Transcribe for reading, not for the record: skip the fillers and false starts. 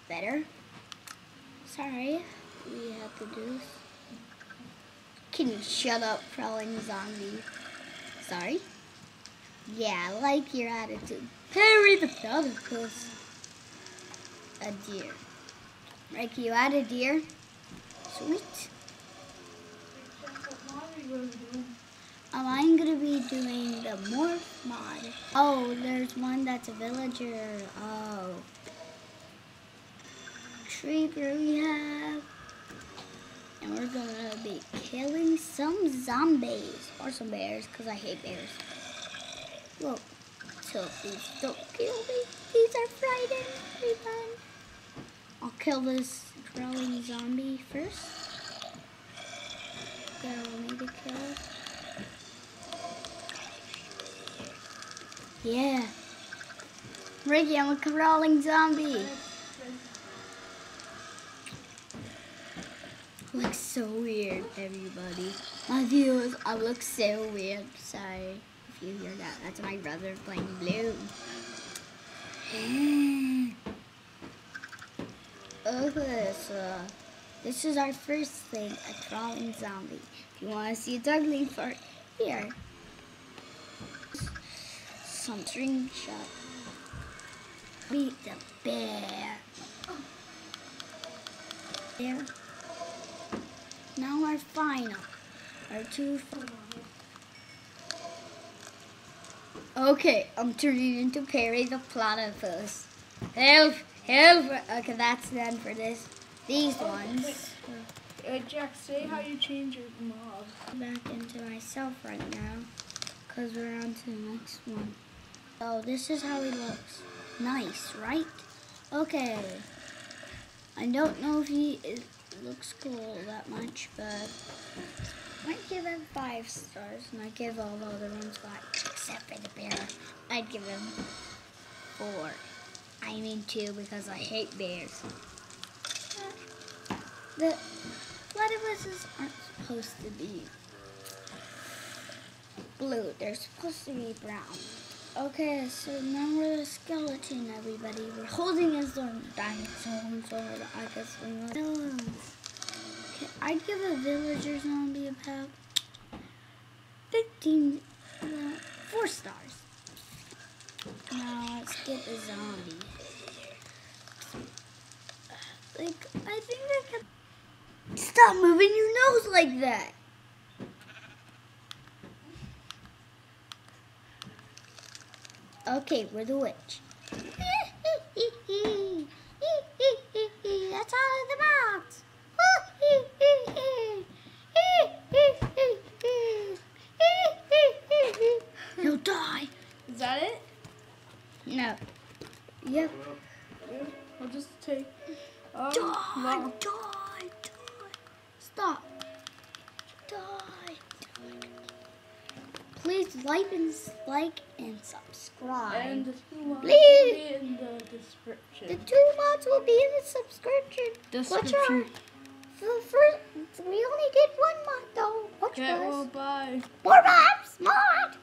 better. Sorry, we have to do this. Can you shut up, crawling zombie? Sorry. Yeah, I like your attitude. Perry the platypus. A deer. Right, can you add a deer? Sweet. I'm gonna be doing the morph mod. Oh, there's one that's a villager. Oh. Creeper we have. And we're gonna be killing some zombies. Or some bears, because I hate bears. Whoa. So please don't kill me. These are frightening everyone. I'll kill this crawling zombie first. Go need to kill. Yeah. Ricky, I'm a crawling zombie. Looks so weird, everybody. My viewers, I look so weird. Sorry if you hear that. That's my brother playing Bloom. Okay, so this is our first thing, a crawling zombie. If you want to see a ugly part, here. Some screenshot. Beat the bear. There. Now our final. Our two final. Okay, I'm turning into Perry the platypus. Help! Help! Okay, that's done for this. These ones. Jack, say how you change your mob. Back into myself right now, because we're on to the next one. Oh, this is how he looks. Nice, right? Okay. I don't know if he looks cool that much, but I might give him 5 stars, and I give all the other ones 5, except for the bear. I'd give him 4. I mean 2 because I hate bears. The platypuses aren't supposed to be blue. They're supposed to be brown. Okay, so now we're the skeleton, everybody. We're holding as the dinosaurs, or I guess we know. Okay, I'd give a villager zombie about 15, 4 stars. Now let's get the zombie. Like, I think I could. Stop moving your nose like that. Okay, we're the witch. That's out of the box. He'll die. Is that it? No. Yep. I'll just take. Die, No. die. Stop. Die. Please like and subscribe. And the 2 mods Please. will be in the description. The 2 mods will be in the subscription. What's our, the first, we only did 1 mod though. Which Okay, was? well, bye. More mods! Mod!